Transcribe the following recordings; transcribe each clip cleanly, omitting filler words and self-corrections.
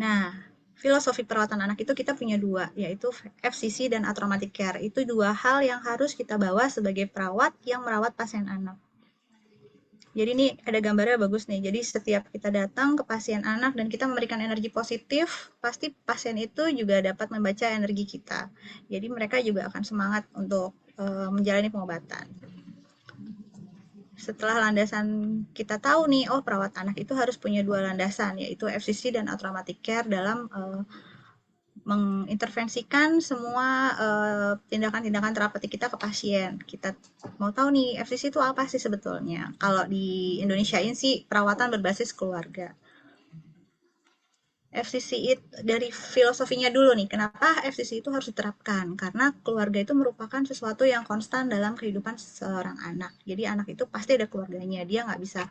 Nah, filosofi perawatan anak itu kita punya dua, yaitu FCC dan traumatic care. Itu dua hal yang harus kita bawa sebagai perawat yang merawat pasien anak. Jadi ini ada gambarnya bagus nih. Jadi setiap kita datang ke pasien anak dan kita memberikan energi positif, pasti pasien itu juga dapat membaca energi kita. Jadi mereka juga akan semangat untuk menjalani pengobatan. Setelah landasan kita tahu nih, oh perawat anak itu harus punya dua landasan, yaitu FCC dan traumatic care dalam mengintervensikan semua tindakan-tindakan terapeutik kita ke pasien. Kita mau tahu nih, FCC itu apa sih sebetulnya? Kalau di Indonesia ini sih perawatan berbasis keluarga. FCC itu dari filosofinya dulu nih, kenapa FCC itu harus diterapkan? Karena keluarga itu merupakan sesuatu yang konstan dalam kehidupan seorang anak. Jadi anak itu pasti ada keluarganya, dia nggak bisa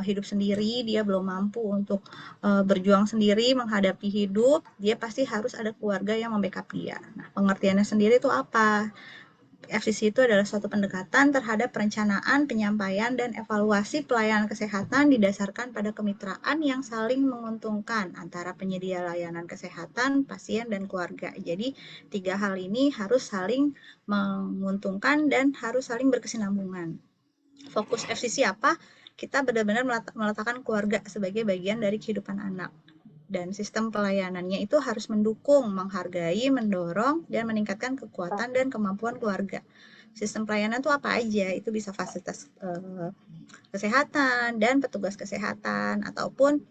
hidup sendiri, dia belum mampu untuk berjuang sendiri menghadapi hidup, dia pasti harus ada keluarga yang membackup dia. Nah, pengertiannya sendiri itu apa? FCC itu adalah suatu pendekatan terhadap perencanaan, penyampaian, dan evaluasi pelayanan kesehatan didasarkan pada kemitraan yang saling menguntungkan antara penyedia layanan kesehatan, pasien, dan keluarga. Jadi, tiga hal ini harus saling menguntungkan dan harus saling berkesinambungan. Fokus FCC apa? Kita benar-benar meletakkan keluarga sebagai bagian dari kehidupan anak. Dan sistem pelayanannya itu harus mendukung, menghargai, mendorong, dan meningkatkan kekuatan dan kemampuan keluarga. Sistem pelayanan itu apa aja? Itu bisa fasilitas kesehatan dan petugas kesehatan ataupun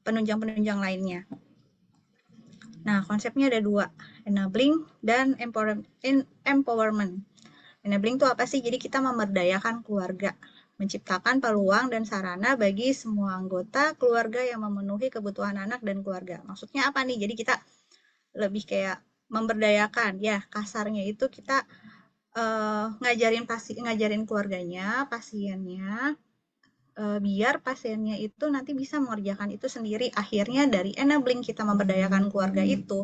penunjang-penunjang lainnya. Nah, konsepnya ada dua, enabling dan empowerment. Enabling itu apa sih? Jadi kita memberdayakan keluarga, menciptakan peluang dan sarana bagi semua anggota keluarga yang memenuhi kebutuhan anak dan keluarga. Maksudnya apa nih? Jadi kita lebih kayak memberdayakan, ya kasarnya itu kita ngajarin keluarganya, pasiennya, biar pasiennya itu nanti bisa mengerjakan itu sendiri. Akhirnya dari enabling kita memberdayakan keluarga itu,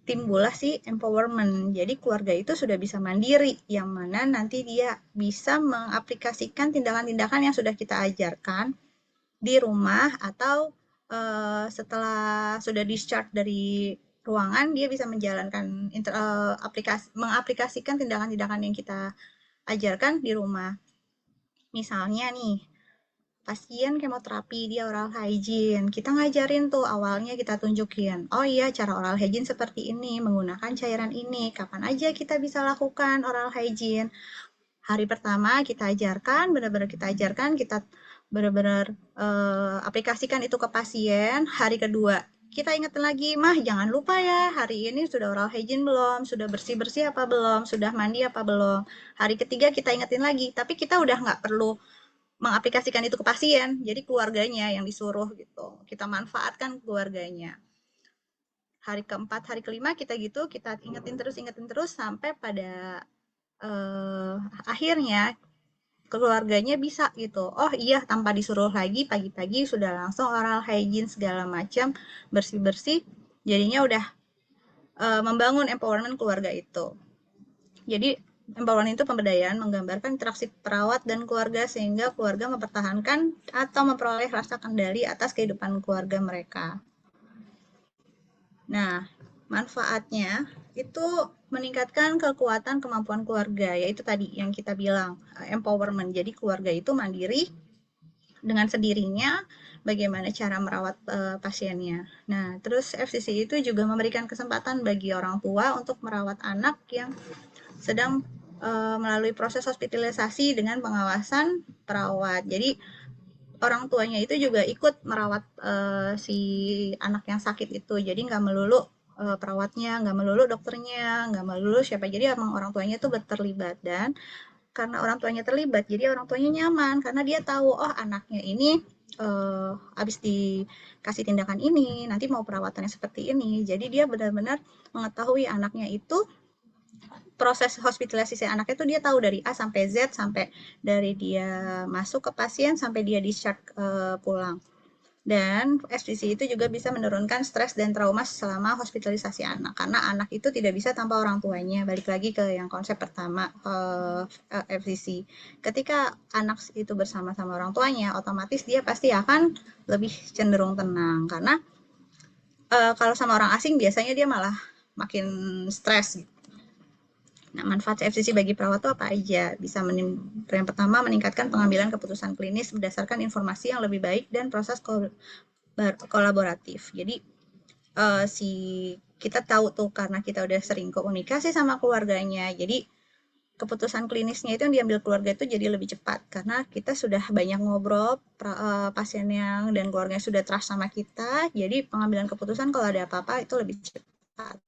timbullah si empowerment. Jadi keluarga itu sudah bisa mandiri, yang mana nanti dia bisa mengaplikasikan tindakan-tindakan yang sudah kita ajarkan di rumah atau setelah sudah discharge dari ruangan, dia bisa menjalankan mengaplikasikan tindakan-tindakan yang kita ajarkan di rumah. Misalnya nih, pasien kemoterapi dia oral hygiene, kita ngajarin tuh awalnya, kita tunjukin, oh iya cara oral hygiene seperti ini, menggunakan cairan ini, kapan aja kita bisa lakukan oral hygiene. Hari pertama kita ajarkan, benar-benar kita ajarkan, kita benar-benar aplikasikan itu ke pasien. Hari kedua kita ingetin lagi, mah jangan lupa ya, hari ini sudah oral hygiene belum, sudah bersih-bersih apa belum, sudah mandi apa belum. Hari ketiga kita ingetin lagi, tapi kita udah nggak perlu mengaplikasikan itu ke pasien, jadi keluarganya yang disuruh gitu. Kita manfaatkan keluarganya. Hari keempat, hari kelima kita gitu, kita ingetin terus sampai pada akhirnya keluarganya bisa gitu. Oh iya, tanpa disuruh lagi, pagi-pagi sudah langsung oral hygiene segala macam, bersih-bersih. Jadinya udah membangun empowerment keluarga itu. Jadi empowerment itu pemberdayaan menggambarkan interaksi perawat dan keluarga sehingga keluarga mempertahankan atau memperoleh rasa kendali atas kehidupan keluarga mereka. Nah, manfaatnya itu meningkatkan kekuatan kemampuan keluarga, yaitu tadi yang kita bilang empowerment. Jadi keluarga itu mandiri dengan sendirinya, bagaimana cara merawat pasiennya. Nah, terus FCC itu juga memberikan kesempatan bagi orang tua untuk merawat anak yang sedang melalui proses hospitalisasi dengan pengawasan perawat. Jadi orang tuanya itu juga ikut merawat si anak yang sakit itu. Jadi nggak melulu perawatnya, nggak melulu dokternya, nggak melulu siapa. Jadi emang orang tuanya itu terlibat, dan karena orang tuanya terlibat, jadi orang tuanya nyaman karena dia tahu, oh anaknya ini habis dikasih tindakan ini, nanti mau perawatannya seperti ini. Jadi dia benar-benar mengetahui anaknya itu, proses hospitalisasi anaknya itu dia tahu dari A sampai Z, sampai dari dia masuk ke pasien sampai dia discharge pulang. Dan FCC itu juga bisa menurunkan stres dan trauma selama hospitalisasi anak, karena anak itu tidak bisa tanpa orang tuanya. Balik lagi ke yang konsep pertama, FCC. Ketika anak itu bersama-sama orang tuanya, otomatis dia pasti akan lebih cenderung tenang, karena kalau sama orang asing biasanya dia malah makin stres. Nah, manfaat FCC bagi perawat itu apa aja? Bisa yang pertama, meningkatkan pengambilan keputusan klinis berdasarkan informasi yang lebih baik dan proses kolaboratif. Jadi si kita tahu tuh karena kita udah sering komunikasi sama keluarganya. Jadi keputusan klinisnya itu yang diambil keluarga itu jadi lebih cepat karena kita sudah banyak ngobrol pasien yang dan keluarganya sudah trust sama kita. Jadi pengambilan keputusan kalau ada apa-apa itu lebih cepat.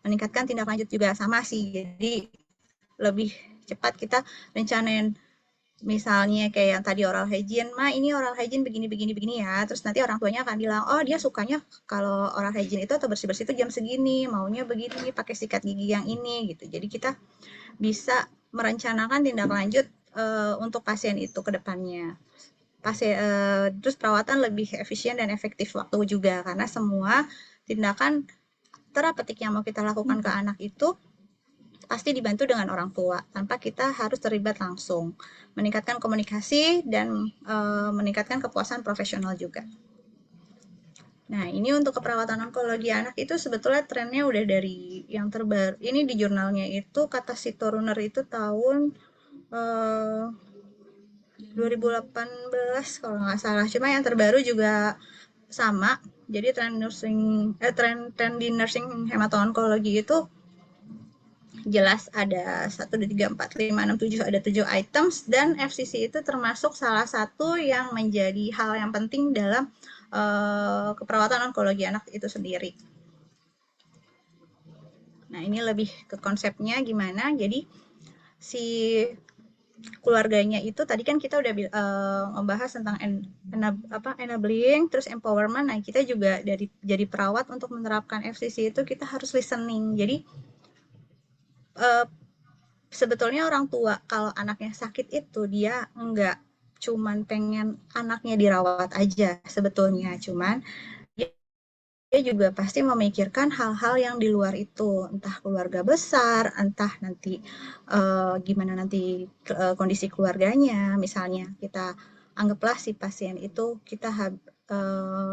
Meningkatkan tindak lanjut juga sama sih. Jadi lebih cepat kita rencanain, misalnya kayak yang tadi oral hygiene, ini oral hygiene begini begini begini ya. Terus nanti orang tuanya akan bilang, oh dia sukanya kalau oral hygiene itu atau bersih-bersih itu jam segini, maunya begini, pakai sikat gigi yang ini gitu. Jadi kita bisa merencanakan tindak lanjut untuk pasien itu ke depannya. Terus perawatan lebih efisien dan efektif waktu juga karena semua tindakan terapeutik yang mau kita lakukan ke anak itu pasti dibantu dengan orang tua tanpa kita harus terlibat langsung, meningkatkan komunikasi dan meningkatkan kepuasan profesional juga. Nah, ini untuk keperawatan onkologi anak itu sebetulnya trennya udah dari yang terbaru. Ini di jurnalnya itu kata si Toruner itu tahun 2018 kalau nggak salah. Cuma yang terbaru juga sama. Jadi tren di nursing hemato-onkologi itu jelas ada 1, 2, 3, 4, 5, 6, 7, ada 7 items, dan FCC itu termasuk salah satu yang menjadi hal yang penting dalam keperawatan onkologi anak itu sendiri. Nah, ini lebih ke konsepnya gimana. Jadi si keluarganya itu tadi kan kita udah membahas tentang enabling, terus empowerment. Nah, kita juga dari jadi perawat untuk menerapkan FCC itu kita harus listening. Jadi sebetulnya orang tua kalau anaknya sakit itu dia enggak cuman pengen anaknya dirawat aja sebetulnya, cuman dia juga pasti memikirkan hal-hal yang di luar itu, entah keluarga besar, entah nanti gimana nanti kondisi keluarganya. Misalnya kita anggaplah si pasien itu kita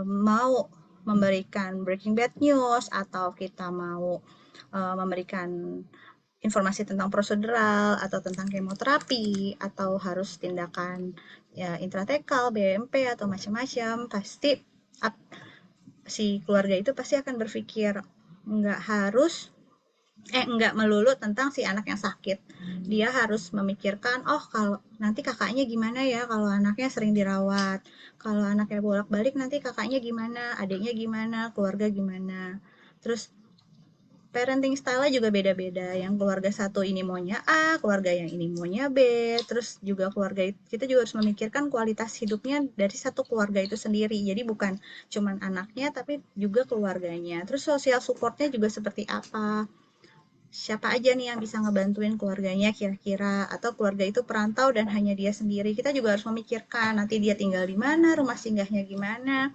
mau memberikan breaking bad news atau kita mau memberikan informasi tentang prosedural atau tentang kemoterapi atau harus tindakan ya intratekal, BMP atau macam-macam, pasti si keluarga itu pasti akan berpikir nggak harus nggak melulu tentang si anak yang sakit. Dia harus memikirkan, oh kalau nanti kakaknya gimana ya kalau anaknya sering dirawat, kalau anaknya bolak-balik nanti kakaknya gimana, adiknya gimana, keluarga gimana. Terus parenting style juga beda-beda. Yang keluarga satu ini maunya A, keluarga yang ini maunya B. Terus juga keluarga kita juga harus memikirkan kualitas hidupnya dari satu keluarga itu sendiri. Jadi bukan cuman anaknya tapi juga keluarganya. Terus sosial supportnya juga seperti apa? Siapa aja nih yang bisa ngebantuin keluarganya kira-kira, atau keluarga itu perantau dan hanya dia sendiri. Kita juga harus memikirkan nanti dia tinggal di mana, rumah singgahnya gimana,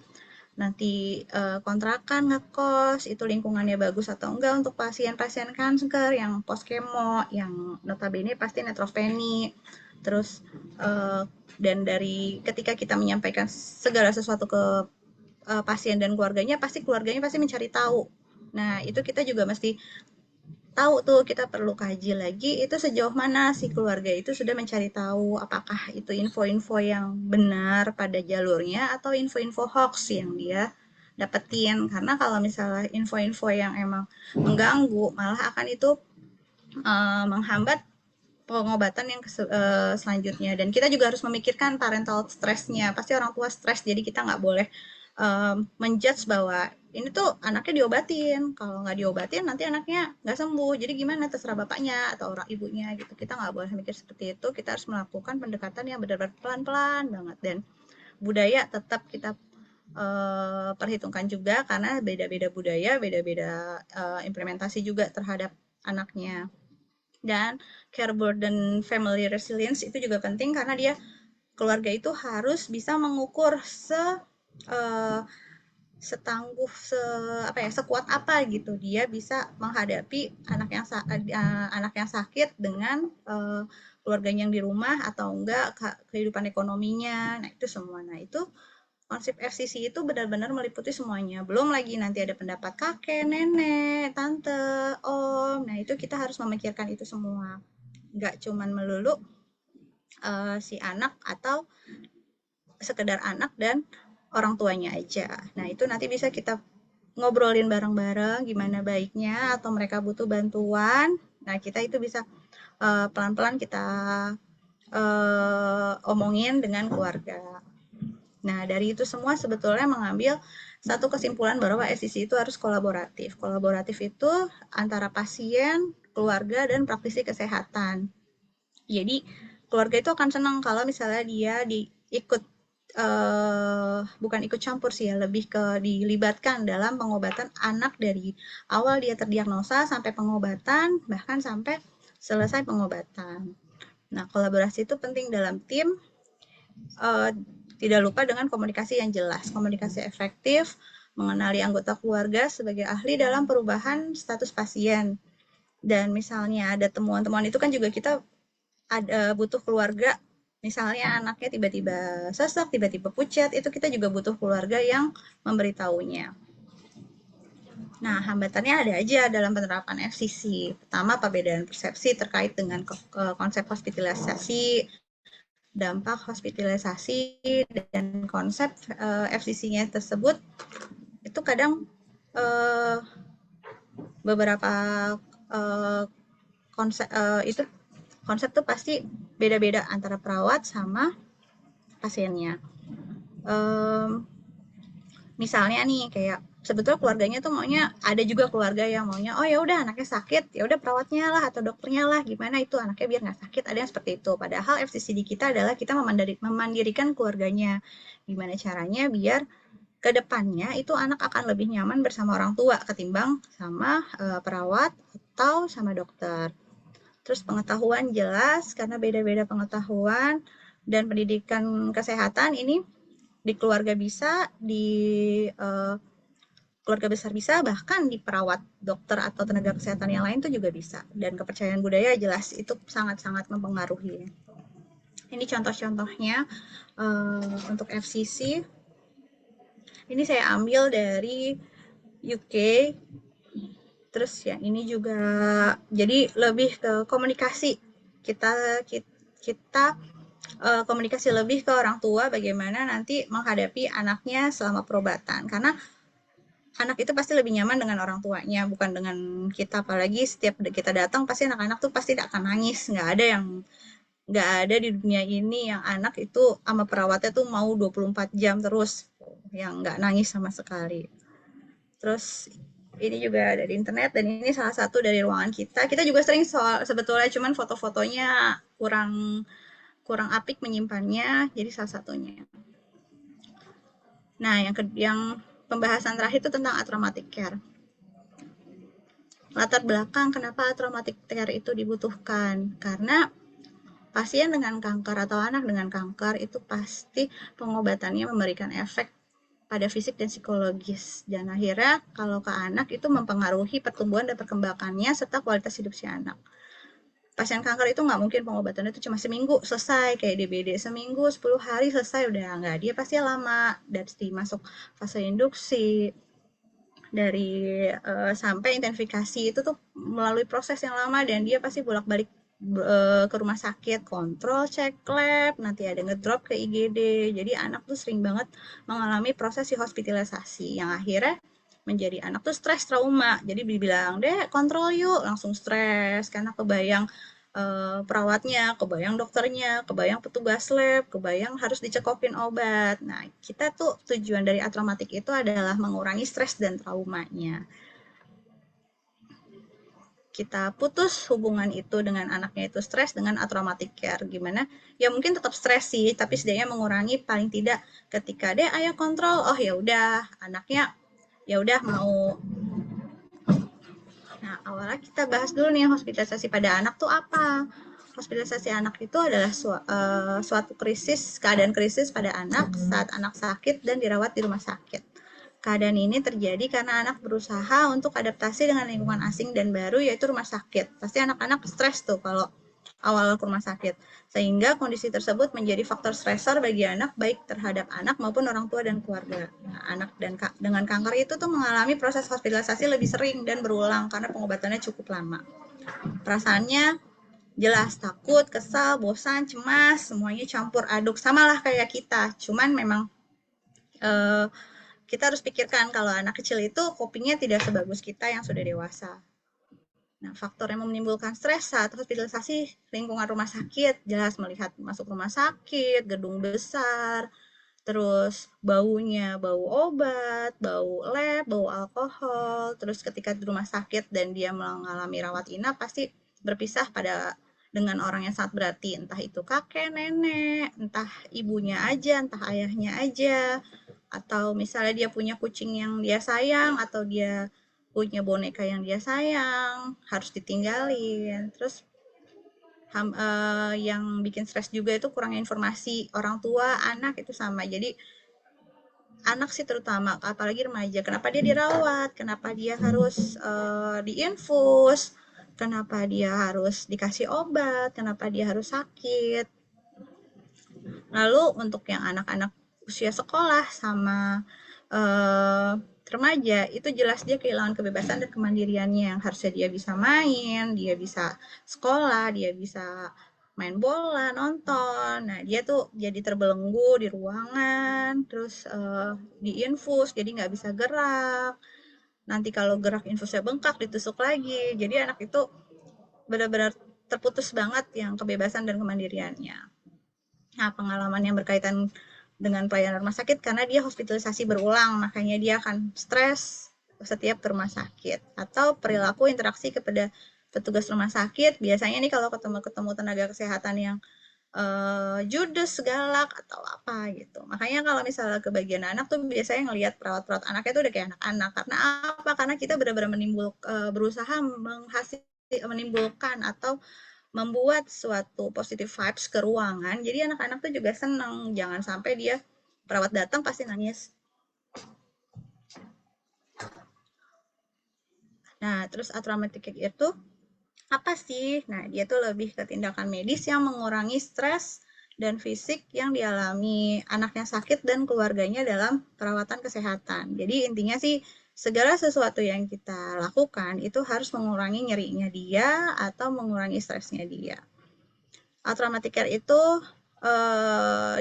nanti kontrakan ngekos itu lingkungannya bagus atau enggak untuk pasien-pasien kanker yang post kemo yang notabene pasti netrofeni. Terus dan dari ketika kita menyampaikan segala sesuatu ke pasien dan keluarganya pasti mencari tahu. Nah, itu kita juga mesti tahu tuh, kita perlu kaji lagi itu sejauh mana si keluarga itu sudah mencari tahu apakah itu info-info yang benar pada jalurnya atau info-info hoax yang dia dapetin. Karena kalau misalnya info-info yang emang mengganggu, malah akan itu menghambat pengobatan yang selanjutnya. Dan kita juga harus memikirkan parental stressnya. Pasti orang tua stres, jadi kita nggak boleh menjudge bahwa ini tuh anaknya diobatin, kalau nggak diobatin nanti anaknya nggak sembuh, jadi gimana, terserah bapaknya atau orang ibunya gitu. Kita nggak boleh mikir seperti itu. Kita harus melakukan pendekatan yang benar-benar pelan-pelan banget, dan budaya tetap kita perhitungkan juga karena beda-beda budaya, beda-beda implementasi juga terhadap anaknya. Dan care burden family resilience itu juga penting karena dia keluarga itu harus bisa mengukur uh, sekuat apa gitu dia bisa menghadapi anak yang sakit dengan keluarganya yang di rumah atau enggak kehidupan ekonominya. Nah, itu semua. Nah, itu konsep FCC itu benar-benar meliputi semuanya. Belum lagi nanti ada pendapat kakek, nenek, tante, om. Nah, itu kita harus memikirkan itu semua. Nggak cuman melulu si anak atau sekedar anak dan orang tuanya aja. Nah, itu nanti bisa kita ngobrolin bareng-bareng gimana baiknya atau mereka butuh bantuan. Nah, kita itu bisa pelan-pelan kita omongin dengan keluarga. Nah, dari itu semua sebetulnya mengambil satu kesimpulan bahwa SCC itu harus kolaboratif. Kolaboratif itu antara pasien, keluarga, dan praktisi kesehatan. Jadi, keluarga itu akan senang kalau misalnya dia ikut bukan ikut campur sih ya, lebih ke dilibatkan dalam pengobatan anak dari awal dia terdiagnosa sampai pengobatan, bahkan sampai selesai pengobatan. Nah, kolaborasi itu penting dalam tim, tidak lupa dengan komunikasi yang jelas, komunikasi efektif, mengenali anggota keluarga sebagai ahli dalam perubahan status pasien. Dan misalnya ada temuan-temuan itu kan juga kita butuh keluarga, misalnya anaknya tiba-tiba sesak, tiba-tiba pucat, itu kita juga butuh keluarga yang memberitahunya. Nah, hambatannya ada aja dalam penerapan FCC. Pertama, perbedaan persepsi terkait dengan konsep hospitalisasi, dampak hospitalisasi, dan konsep FCC-nya tersebut itu kadang beberapa itu konsep tuh pasti beda-beda antara perawat sama pasiennya. Misalnya nih kayak sebetulnya keluarganya tuh maunya, ada juga keluarga yang maunya oh ya udah anaknya sakit ya udah perawatnya lah atau dokternya lah gimana itu anaknya biar nggak sakit, ada yang seperti itu. Padahal FCCD kita adalah kita memandirikan keluarganya, gimana caranya biar kedepannya itu anak akan lebih nyaman bersama orang tua ketimbang sama perawat atau sama dokter. Terus pengetahuan jelas karena beda-beda pengetahuan dan pendidikan kesehatan ini di keluarga bisa, di keluarga besar bisa, bahkan di perawat, dokter atau tenaga kesehatan yang lain tuh juga bisa. Dan kepercayaan budaya jelas itu sangat-sangat mempengaruhi. Ini contoh-contohnya untuk FCC. Ini saya ambil dari UK. Terus yang ini juga jadi lebih ke komunikasi. Kita komunikasi lebih ke orang tua bagaimana nanti menghadapi anaknya selama perobatan, karena anak itu pasti lebih nyaman dengan orang tuanya bukan dengan kita. Apalagi setiap kita datang pasti anak-anak tuh pasti akan nangis. Nggak ada di dunia ini yang anak itu sama perawatnya tuh mau 24 jam terus, yang nggak nangis sama sekali. Terus ini juga dari internet dan ini salah satu dari ruangan kita juga sering soal sebetulnya, cuman foto-fotonya kurang kurang apik menyimpannya, jadi salah satunya. Nah, yang pembahasan terakhir itu tentang traumatic care. Latar belakang kenapa traumatic care itu dibutuhkan, karena pasien dengan kanker atau anak dengan kanker itu pasti pengobatannya memberikan efek pada fisik dan psikologis, dan akhirnya kalau ke anak itu mempengaruhi pertumbuhan dan perkembangannya serta kualitas hidup si anak. Pasien kanker itu nggak mungkin pengobatannya itu cuma seminggu selesai, kayak DBD seminggu 10 hari selesai, udah nggak, dia pasti lama dari masuk fase induksi, dari sampai intensifikasi itu tuh melalui proses yang lama, dan dia pasti bolak-balik ke rumah sakit, kontrol, cek lab, nanti ada ngedrop ke IGD. Jadi anak tuh sering banget mengalami proses hospitalisasi yang akhirnya menjadi anak tuh stres, trauma. Jadi dibilang deh kontrol yuk, langsung stres karena kebayang perawatnya, kebayang dokternya, kebayang petugas lab, kebayang harus dicekokin obat. Nah, kita tuh tujuan dari atraumatik itu adalah mengurangi stres dan traumanya. Kita putus hubungan itu dengan anaknya itu stres dengan atraumatic care. Gimana? Ya mungkin tetap stres sih, tapi setidaknya mengurangi paling tidak ketika dia ayo kontrol, oh ya udah anaknya ya udah mau. Nah, awalnya kita bahas dulu nih hospitalisasi pada anak tuh apa. hospitalisasi anak itu adalah suatu keadaan krisis pada anak saat anak sakit dan dirawat di rumah sakit. Keadaan ini terjadi karena anak berusaha untuk adaptasi dengan lingkungan asing dan baru, yaitu rumah sakit. Pasti anak-anak stres tuh kalau awal ke rumah sakit. Sehingga kondisi tersebut menjadi faktor stresor bagi anak, baik terhadap anak maupun orang tua dan keluarga. Nah, anak dengan kanker itu tuh mengalami proses hospitalisasi lebih sering dan berulang karena pengobatannya cukup lama. Perasaannya jelas takut, kesal, bosan, cemas, semuanya campur aduk. Sama lah kayak kita, cuman memang kita harus pikirkan kalau anak kecil itu copingnya tidak sebagus kita yang sudah dewasa. Nah, faktor yang menimbulkan stres saat hospitalisasi lingkungan rumah sakit, jelas melihat masuk rumah sakit, gedung besar, terus baunya, bau obat, bau lab, bau alkohol, terus ketika di rumah sakit dan dia mengalami rawat inap, pasti berpisah dengan orang yang sangat berarti, entah itu kakek, nenek, entah ibunya aja, entah ayahnya aja, atau misalnya dia punya kucing yang dia sayang, atau dia punya boneka yang dia sayang, harus ditinggalin. Terus yang bikin stres juga itu kurangnya informasi orang tua, anak itu sama. Jadi anak sih terutama, apalagi remaja, kenapa dia dirawat, kenapa dia harus diinfus, kenapa dia harus dikasih obat, kenapa dia harus sakit. Lalu untuk yang anak-anak usia sekolah sama remaja, itu jelas dia kehilangan kebebasan dan kemandiriannya, yang harusnya dia bisa main, dia bisa sekolah, dia bisa main bola, nonton. Nah, dia tuh jadi terbelenggu di ruangan, terus diinfus, jadi nggak bisa gerak. Nanti kalau gerak infusnya bengkak, ditusuk lagi. Jadi anak itu benar-benar terputus banget yang kebebasan dan kemandiriannya. Nah, pengalaman yang berkaitan dengan pelayanan rumah sakit karena dia hospitalisasi berulang, makanya dia akan stres setiap ke rumah sakit. Atau perilaku interaksi kepada petugas rumah sakit, biasanya nih kalau ketemu tenaga kesehatan yang judes, galak, atau apa gitu. Makanya kalau misalnya ke bagian anak tuh biasanya ngelihat perawat-perawat anaknya tuh udah kayak anak-anak. Karena apa? Karena kita benar-benar berusaha menimbulkan atau membuat suatu positive vibes ke ruangan. Jadi anak-anak tuh juga seneng. Jangan sampai dia perawat datang pasti nangis. Nah, terus traumatic itu apa sih? Nah, dia tuh lebih ke tindakan medis yang mengurangi stres dan fisik yang dialami anaknya sakit dan keluarganya dalam perawatan kesehatan. Jadi intinya sih segala sesuatu yang kita lakukan itu harus mengurangi nyerinya dia atau mengurangi stresnya dia. Traumatic care itu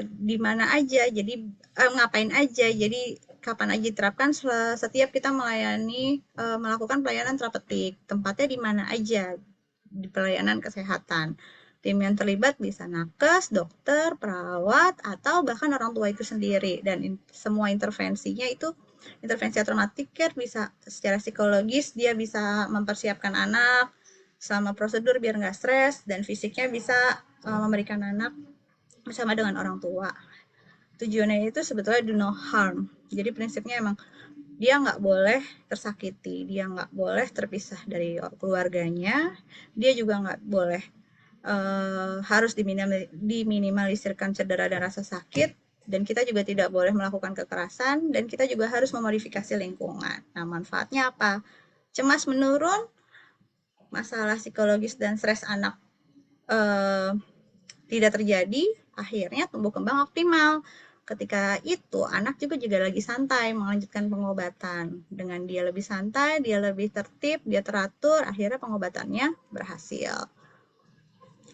di mana aja, jadi ngapain aja, jadi kapan aja diterapkan setiap kita melakukan pelayanan terapeutik. Tempatnya di mana aja di pelayanan kesehatan. Tim yang terlibat bisa nakes, dokter, perawat, atau bahkan orang tua itu sendiri. Dan semua intervensinya itu intervensi traumatic care bisa secara psikologis, dia bisa mempersiapkan anak selama prosedur biar nggak stres, dan fisiknya bisa memberikan anak bersama dengan orang tua. Tujuannya itu sebetulnya do no harm. Jadi prinsipnya emang dia nggak boleh tersakiti, dia nggak boleh terpisah dari keluarganya, dia juga nggak boleh harus diminimalisirkan cedera dan rasa sakit, dan kita juga tidak boleh melakukan kekerasan, dan kita juga harus memodifikasi lingkungan. Nah, manfaatnya apa? Cemas menurun, masalah psikologis dan stres anak tidak terjadi, akhirnya tumbuh kembang optimal. Ketika itu, anak juga lagi santai melanjutkan pengobatan. Dengan dia lebih santai, dia lebih tertib, dia teratur, akhirnya pengobatannya berhasil.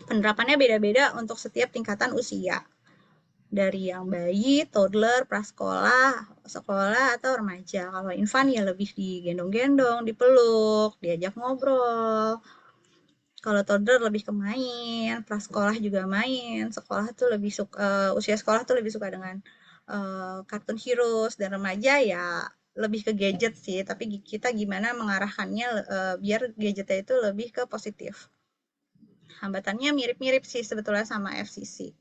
Penerapannya beda-beda untuk setiap tingkatan usia. Dari yang bayi, toddler, prasekolah, sekolah, atau remaja. Kalau infan ya lebih digendong-gendong, dipeluk, diajak ngobrol. Kalau toddler lebih ke main, prasekolah juga main, sekolah tuh lebih suka usia sekolah tuh lebih suka dengan kartun heroes, dan remaja ya lebih ke gadget sih, tapi kita gimana mengarahkannya biar gadgetnya itu lebih ke positif. Hambatannya mirip-mirip sih sebetulnya sama FCC.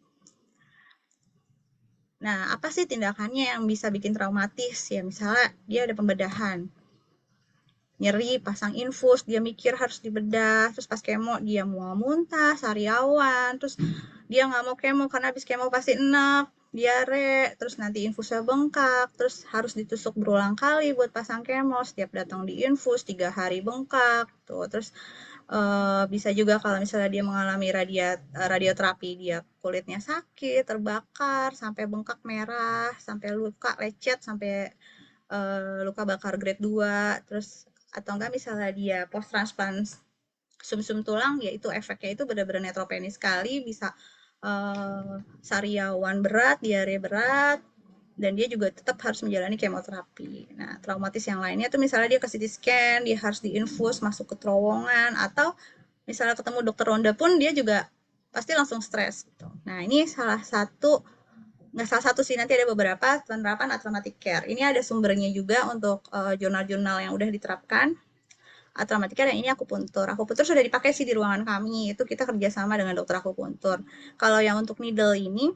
Nah, apa sih tindakannya yang bisa bikin traumatis? Ya misalnya dia ada pembedahan. nyeri, pasang infus, dia mikir harus dibedah, terus pas kemo dia mual muntah, sariawan, terus dia nggak mau kemo karena habis kemo pasti enak, diare, terus nanti infusnya bengkak, terus harus ditusuk berulang kali buat pasang kemo, setiap datang di infus 3 hari bengkak, tuh. Terus bisa juga kalau misalnya dia mengalami radioterapi, dia kulitnya sakit, terbakar, sampai bengkak merah, sampai luka lecet, sampai luka bakar grade 2, terus atau enggak misalnya dia post transplant sumsum tulang, ya itu efeknya itu benar-benar netropenis sekali, bisa sariawan berat, diare berat, dan dia juga tetap harus menjalani kemoterapi. Nah, traumatis yang lainnya tuh misalnya dia ke CT scan, dia harus diinfus masuk ke terowongan, atau misalnya ketemu dokter ronda pun dia juga pasti langsung stres gitu. Nah, ini salah satu, nggak salah satu sih, nanti ada beberapa penerapan traumatic care. Ini ada sumbernya juga untuk jurnal-jurnal yang udah diterapkan. Traumatic care yang ini akupuntur. Akupuntur sudah dipakai sih di ruangan kami. Itu kita kerjasama dengan dokter akupuntur. Kalau yang untuk needle ini,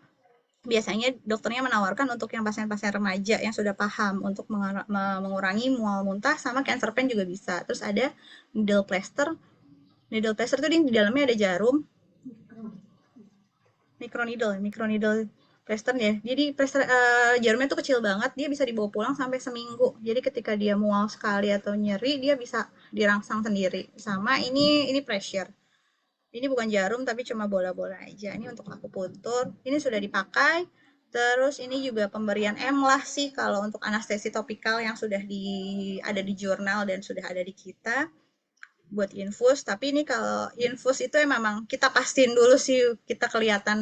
biasanya dokternya menawarkan untuk yang pasien-pasien remaja yang sudah paham untuk mengurangi mual muntah, sama cancer pain juga bisa. Terus ada needle plaster. Needle plaster itu di dalamnya ada jarum, microneedle plaster ya. Jadi plaster, jarumnya tuh kecil banget, dia bisa dibawa pulang sampai seminggu. Jadi ketika dia mual sekali atau nyeri, dia bisa dirangsang sendiri. Sama ini pressure. Ini bukan jarum tapi cuma bola-bola aja. Ini untuk akupuntur. Ini sudah dipakai. Terus ini juga pemberian EMLAH sih kalau untuk anestesi topikal yang sudah ada di jurnal dan sudah ada di kita buat infus. Tapi ini kalau infus itu memang kita pastiin dulu sih, kita kelihatan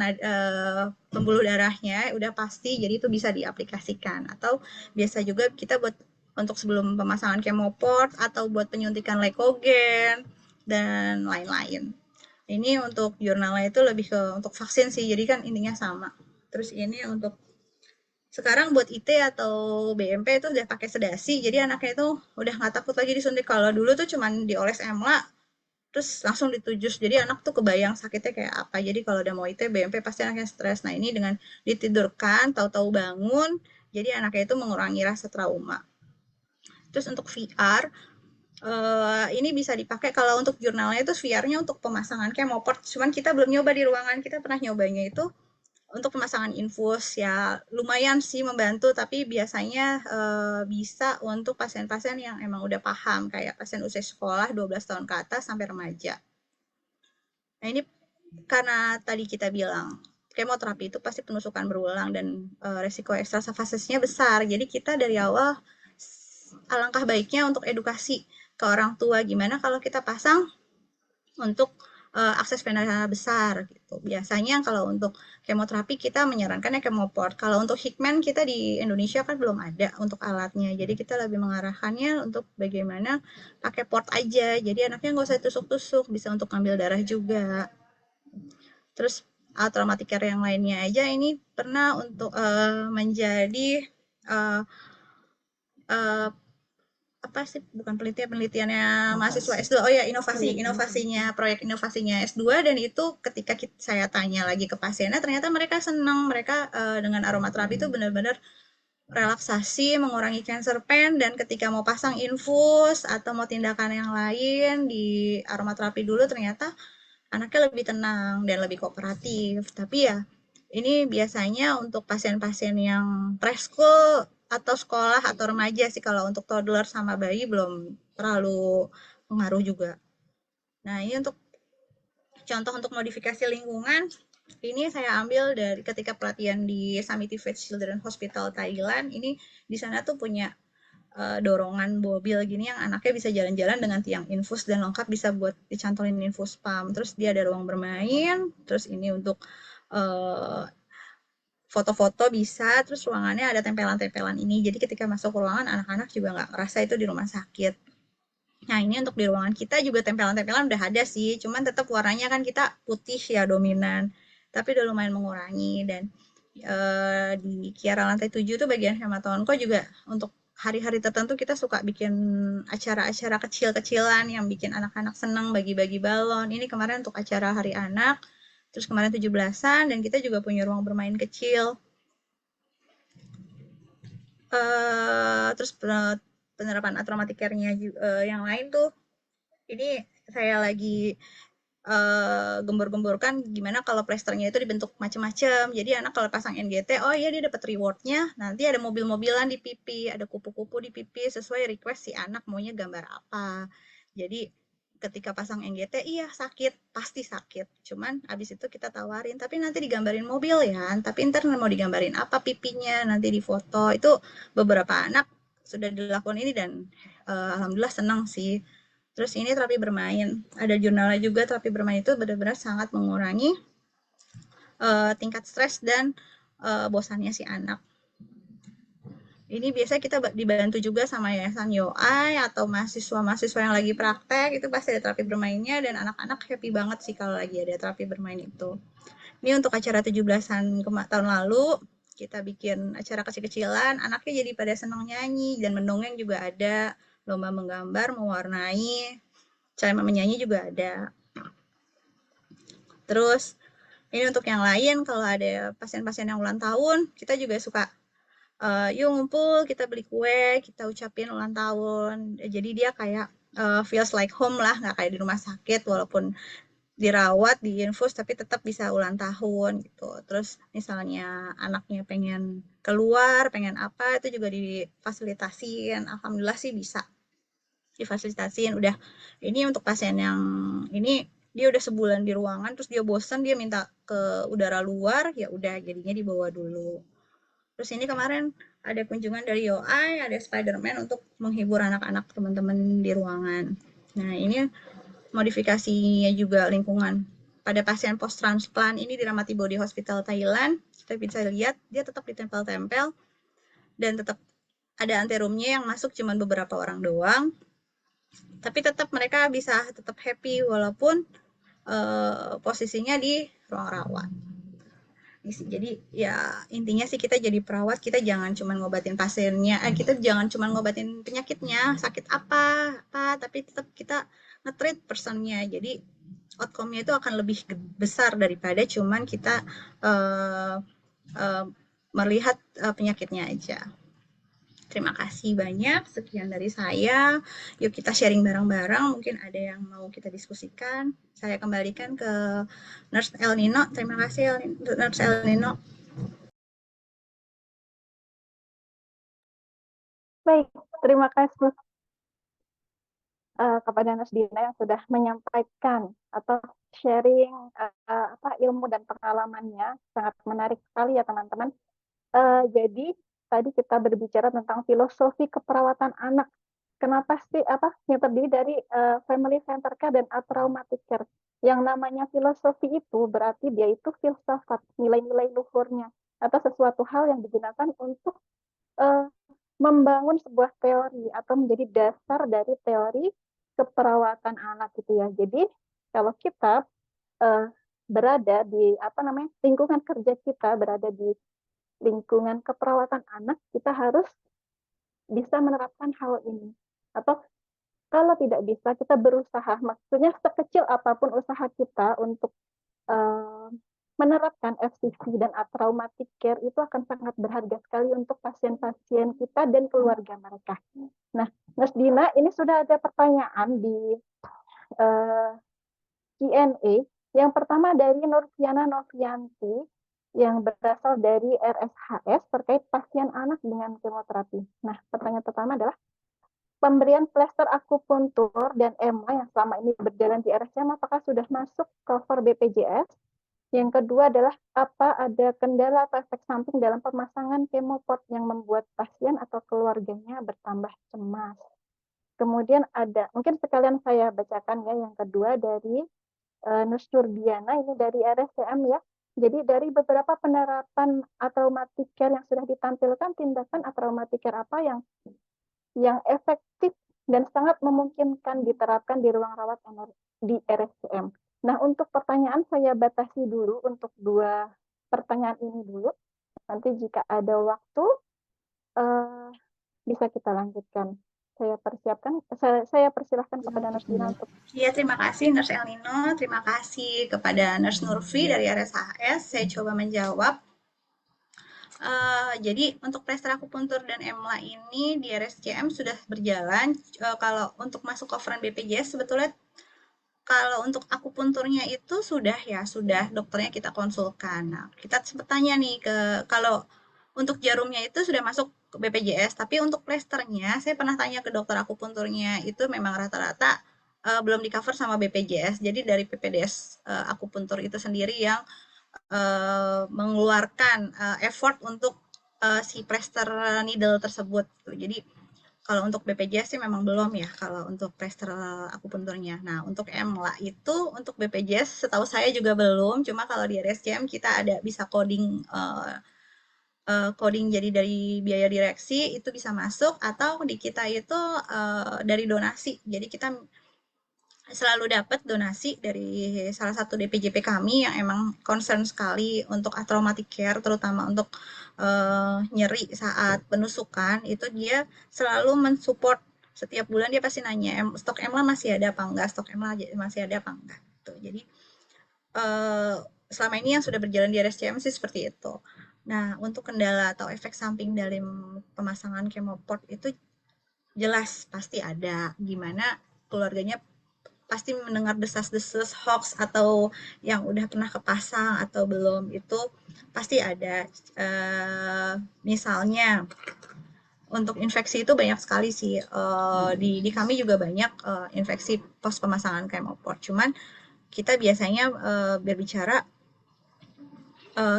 pembuluh darahnya udah pasti, jadi itu bisa diaplikasikan. Atau biasa juga kita buat untuk sebelum pemasangan chemoport atau buat penyuntikan leukogen dan lain-lain. Ini untuk jurnalnya itu lebih ke untuk vaksin sih, jadi kan intinya sama. Terus ini untuk sekarang buat IT atau BMP itu udah pakai sedasi, jadi anaknya itu udah nggak takut lagi disuntik. Kalau dulu tuh cuman dioles EMLA, terus langsung ditujus. Jadi anak tuh kebayang sakitnya kayak apa. Jadi kalau udah mau IT, BMP pasti anaknya stres. Nah ini dengan ditidurkan, tahu-tahu bangun, jadi anaknya itu mengurangi rasa trauma. Terus untuk VR, ini bisa dipakai kalau untuk jurnalnya itu VR-nya untuk pemasangan chemoport. Cuman kita belum nyoba di ruangan, kita pernah nyobanya itu untuk pemasangan infus, ya lumayan sih membantu, tapi biasanya bisa untuk pasien-pasien yang emang udah paham, kayak pasien usia sekolah 12 tahun ke atas sampai remaja. Nah ini karena tadi kita bilang kemoterapi itu pasti penusukan berulang dan resiko ekstravasasnya besar. Jadi kita dari awal alangkah baiknya untuk edukasi ke orang tua, gimana kalau kita pasang untuk akses vena besar gitu. Biasanya kalau untuk kemoterapi kita menyarankannya kemoport. Kalau untuk Hikman kita di Indonesia kan belum ada untuk alatnya. Jadi kita lebih mengarahkannya untuk bagaimana pakai port aja. Jadi anaknya nggak usah tusuk-tusuk, bisa untuk ambil darah juga. Terus traumatic care yang lainnya aja ini pernah untuk menjadi uh, uh, apa sih, bukan penelitiannya mahasiswa S2, oh ya inovasinya, proyek inovasinya S2, dan itu ketika saya tanya lagi ke pasiennya, ternyata mereka senang, mereka dengan aromaterapi itu benar-benar relaksasi, mengurangi cancer pain, dan ketika mau pasang infus atau mau tindakan yang lain di aromaterapi dulu, ternyata anaknya lebih tenang dan lebih kooperatif. Tapi ya ini biasanya untuk pasien-pasien yang preschool atau sekolah atau remaja sih, kalau untuk toddler sama bayi belum terlalu pengaruh juga. Nah ini untuk contoh untuk modifikasi lingkungan, ini saya ambil dari ketika pelatihan di Samitivate Children Hospital Thailand. Ini di sana tuh punya dorongan mobil gini yang anaknya bisa jalan-jalan dengan tiang infus dan lengkap bisa buat dicantolin infus pump. Terus dia ada ruang bermain, terus ini untuk uh, foto-foto bisa, terus ruangannya ada tempelan-tempelan ini. Jadi ketika masuk ruangan, anak-anak juga nggak ngerasa itu di rumah sakit. Nah ini untuk di ruangan kita juga tempelan-tempelan udah ada sih, cuman tetap warnanya kan kita putih ya dominan, tapi udah lumayan mengurangi. Dan di kiara lantai 7 tuh bagian hematonko juga untuk hari-hari tertentu kita suka bikin acara-acara kecil-kecilan yang bikin anak-anak seneng, bagi-bagi balon. Ini kemarin untuk acara hari anak, terus kemarin 17-an, dan kita juga punya ruang bermain kecil. Terus penerapan atraumatic care-nya yang lain tuh, ini saya lagi gembor-gemborkan gimana kalau plesternya itu dibentuk macam-macam. Jadi anak kalau pasang NGT, oh iya dia dapat rewardnya. Nanti ada mobil-mobilan di pipi, ada kupu-kupu di pipi sesuai request si anak maunya gambar apa. Jadi ketika pasang NGT, iya sakit, pasti sakit. Cuman abis itu kita tawarin, tapi nanti digambarin mobil ya. Tapi ntar mau digambarin apa pipinya, nanti difoto. Itu beberapa anak sudah dilakukan ini dan alhamdulillah senang sih. Terus ini terapi bermain. Ada jurnalnya juga, terapi bermain itu benar-benar sangat mengurangi tingkat stres dan bosannya si anak. Ini biasanya kita dibantu juga sama yayasan YOAI atau mahasiswa-mahasiswa yang lagi praktek, itu pasti ada terapi bermainnya dan anak-anak happy banget sih kalau lagi ada terapi bermain itu. Ini untuk acara 17-an tahun lalu, kita bikin acara kecil-kecilan, anaknya jadi pada senang nyanyi dan mendongeng juga ada, lomba menggambar, mewarnai, cara menyanyi juga ada. Terus ini untuk yang lain, kalau ada pasien-pasien yang ulang tahun, kita juga suka yuk ngumpul, kita beli kue, kita ucapin ulang tahun. Jadi dia kayak feels like home lah, nggak kayak di rumah sakit, walaupun dirawat, diinfus, tapi tetap bisa ulang tahun gitu. Terus misalnya anaknya pengen keluar, pengen apa, itu juga difasilitasin. Alhamdulillah sih bisa difasilitasin. Udah, ini untuk pasien yang ini dia udah sebulan di ruangan, terus dia bosan, dia minta ke udara luar, ya udah jadinya dibawa dulu. Terus ini kemarin ada kunjungan dari YOAI, ada Spiderman untuk menghibur anak-anak teman-teman di ruangan. Nah ini modifikasinya juga lingkungan. Pada pasien post transplant ini di Ramati Body Hospital Thailand, kita bisa lihat dia tetap ditempel-tempel dan tetap ada anterumnya yang masuk cuma beberapa orang doang. Tapi tetap mereka bisa tetap happy walaupun posisinya di ruang rawat. Jadi ya intinya sih kita jadi perawat, kita jangan cuma ngobatin pasiennya, kita jangan cuma ngobatin penyakitnya, sakit apa, tapi tetap kita nge-treat personnya. Jadi outcome-nya itu akan lebih besar daripada cuman kita melihat penyakitnya aja. Terima kasih banyak, sekian dari saya. Yuk kita sharing bareng-bareng, mungkin ada yang mau kita diskusikan. Saya kembalikan ke Nurse El Nino. Terima kasih Nurse El Nino. Baik, terima kasih kepada Nurse Dina yang sudah menyampaikan atau sharing ilmu dan pengalamannya. Sangat menarik sekali ya teman-teman. Jadi tadi kita berbicara tentang filosofi keperawatan anak. Kenapa sih yang terdiri dari family center care dan traumatic care? Yang namanya filosofi itu berarti dia itu filsafat, nilai-nilai luhurnya atau sesuatu hal yang digunakan untuk membangun sebuah teori atau menjadi dasar dari teori keperawatan anak gitu ya. Jadi kalau kita berada di lingkungan kerja kita berada di lingkungan keperawatan anak, kita harus bisa menerapkan hal ini. Atau kalau tidak bisa, kita berusaha. Maksudnya sekecil apapun usaha kita untuk menerapkan FCC dan traumatic care itu akan sangat berharga sekali untuk pasien-pasien kita dan keluarga mereka. Nah, Mas Dina, ini sudah ada pertanyaan di Q&A. Yang pertama dari Nurfiana Novianti yang berasal dari RSHS terkait pasien anak dengan kemoterapi. Nah, pertanyaan pertama adalah pemberian plester akupuntur dan EMA yang selama ini berjalan di RSCM apakah sudah masuk cover BPJS? Yang kedua adalah apa ada kendala atau efek samping dalam pemasangan kemopot yang membuat pasien atau keluarganya bertambah cemas. Kemudian ada, mungkin sekalian saya bacakan ya, yang kedua dari Nurse Diana, ini dari RSCM ya. Jadi dari beberapa penerapan traumatic care yang sudah ditampilkan, tindakan traumatic care apa yang efektif dan sangat memungkinkan diterapkan di ruang rawat di RSCM. Nah, untuk pertanyaan saya batasi dulu untuk 2 pertanyaan ini dulu. Nanti jika ada waktu bisa kita lanjutkan. Saya persilahkan kepada Nurse Dina untuk. Iya, terima kasih Nurse El Nino, terima kasih kepada Nurse Nurfi dari RSHS. Saya coba menjawab. Jadi untuk plester akupuntur dan EMLA ini di RSCM sudah berjalan. Kalau untuk masuk coveran BPJS sebetulnya kalau untuk akupunturnya itu sudah ya, sudah dokternya kita konsulkan. Nah, kita sempat tanya nih kalau untuk jarumnya itu sudah masuk ke BPJS, tapi untuk plesternya saya pernah tanya ke dokter akupunturnya itu memang rata-rata belum di cover sama BPJS. Jadi dari PPDS akupuntur itu sendiri yang mengeluarkan effort untuk si plester needle tersebut. Jadi kalau untuk BPJS sih memang belum ya, kalau untuk plester akupunturnya. Nah, untuk EMLA itu untuk BPJS setahu saya juga belum, cuma kalau di RSCM kita ada bisa coding coding jadi dari biaya direksi itu bisa masuk atau di kita itu dari donasi. Jadi kita selalu dapat donasi dari salah satu DPJP kami yang emang concern sekali untuk traumatic care, terutama untuk nyeri saat penusukan, itu dia selalu mensupport setiap bulan dia pasti nanya, stok EMLA masih ada apa enggak, stok EMLA masih ada apa enggak. Tuh, jadi eh, selama ini yang sudah berjalan di RSCM sih seperti itu. Nah, untuk kendala atau efek samping dalam pemasangan chemoport itu jelas pasti ada. Gimana keluarganya pasti mendengar desas-desus hoax atau yang udah pernah kepasang atau belum itu pasti ada. Misalnya untuk infeksi itu banyak sekali sih. Di kami juga banyak infeksi pos pemasangan chemoport. Cuman kita biasanya berbicara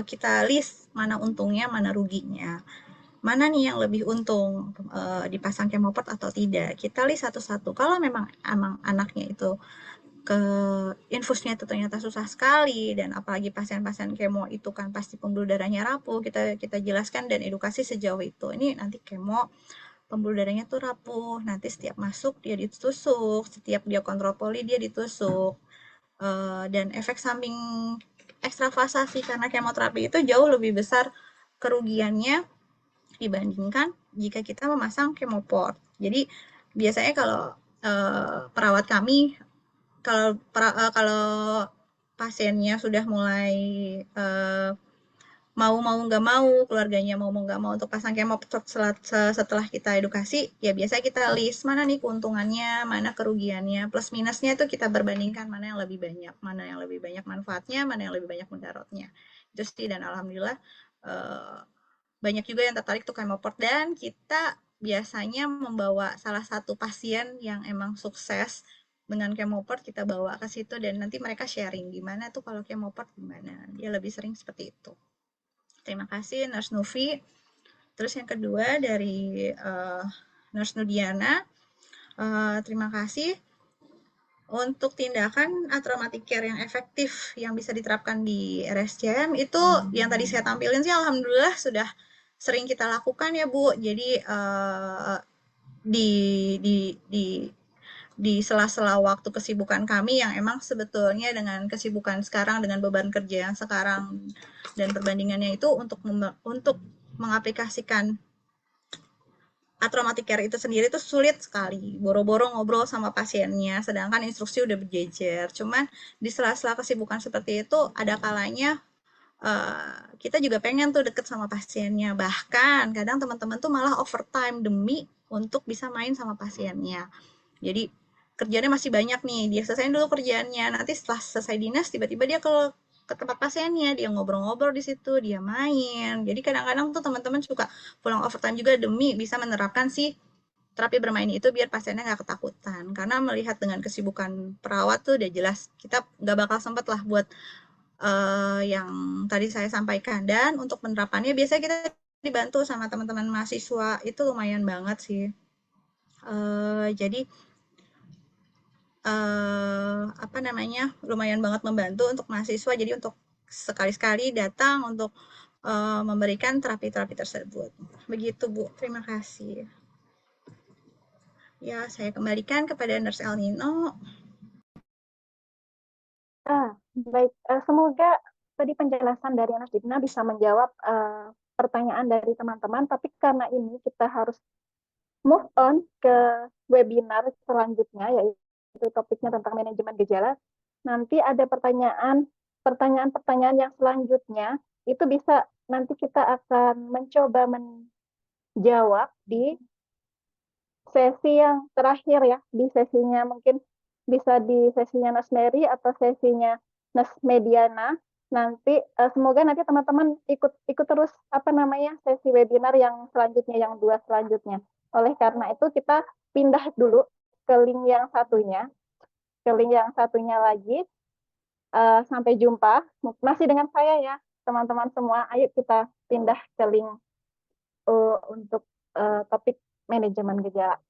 kita list mana untungnya, mana ruginya. Mana nih yang lebih untung dipasang chemoport atau tidak. Kita list satu-satu. Kalau memang anaknya itu ke infusnya itu ternyata susah sekali dan apalagi pasien-pasien kemo itu kan pasti pembuluh darahnya rapuh, kita jelaskan dan edukasi sejauh itu, ini nanti kemo pembuluh darahnya tuh rapuh, nanti setiap masuk dia ditusuk, setiap dia kontrol poli dia ditusuk. Dan efek samping ekstravasasi karena kemoterapi itu jauh lebih besar kerugiannya dibandingkan jika kita memasang kemoport. Jadi biasanya kalau perawat kami kalau pasiennya sudah mulai uh, mau nggak mau keluarganya mau nggak mau untuk pasang kemo setelah kita edukasi ya biasanya kita list mana nih keuntungannya mana kerugiannya plus minusnya itu kita berbandingkan mana yang lebih banyak manfaatnya mana yang lebih banyak mudaratnya itu sih dan alhamdulillah uh, banyak juga yang tertarik tuh kemoport dan kita biasanya membawa salah satu pasien yang emang sukses dengan kemoport kita bawa ke situ dan nanti mereka sharing gimana tuh kalau kemoport gimana dia lebih sering seperti itu. Terima kasih Nurse Nufi. Terus yang kedua dari Nurse Nudiana, terima kasih untuk tindakan traumatic care yang efektif yang bisa diterapkan di RSCM itu yang tadi saya tampilin sih alhamdulillah sudah sering kita lakukan ya Bu. Jadi di di di di sela-sela waktu kesibukan kami yang emang sebetulnya dengan kesibukan sekarang dengan beban kerja yang sekarang dan perbandingannya itu untuk mengaplikasikan traumatic care itu sendiri itu sulit sekali. Boro-boro ngobrol sama pasiennya, sedangkan instruksi udah berjejer. Cuman di sela-sela kesibukan seperti itu, ada kalanya kita juga pengen tuh deket sama pasiennya. Bahkan kadang teman-teman tuh malah overtime demi untuk bisa main sama pasiennya. Jadi kerjanya masih banyak nih, dia selesaiin dulu kerjaannya. Nanti setelah selesai dinas, tiba-tiba dia ke tempat pasiennya, dia ngobrol-ngobrol di situ, dia main. Jadi kadang-kadang tuh teman-teman suka pulang overtime juga demi bisa menerapkan si terapi bermain itu biar pasiennya nggak ketakutan. Karena melihat dengan kesibukan perawat tuh udah jelas kita nggak bakal sempet lah buat yang tadi saya sampaikan. Dan untuk penerapannya biasanya kita dibantu sama teman-teman mahasiswa itu lumayan banget sih. Jadi apa namanya lumayan banget membantu untuk mahasiswa. Jadi untuk sekali-sekali datang untuk memberikan terapi-terapi tersebut. Begitu Bu, terima kasih. Ya, saya kembalikan kepada Nurse El Nino. Baik, semoga tadi penjelasan dari Anas Digna bisa menjawab pertanyaan dari teman-teman, tapi karena ini kita harus move on ke webinar selanjutnya, yaitu topiknya tentang manajemen gejala. Nanti ada pertanyaan-pertanyaan yang selanjutnya, itu bisa nanti kita akan mencoba menjawab di sesi yang terakhir ya, di sesinya mungkin bisa di sesinya Nas Mary atau sesinya Nas Mediana. Nanti semoga nanti teman-teman ikut ikut terus apa namanya sesi webinar yang selanjutnya, yang dua selanjutnya. Oleh karena itu kita pindah dulu ke link yang satunya, ke link yang satunya lagi. Sampai jumpa. Masih dengan saya ya, teman-teman semua. Ayo kita pindah ke link untuk topik manajemen gejala.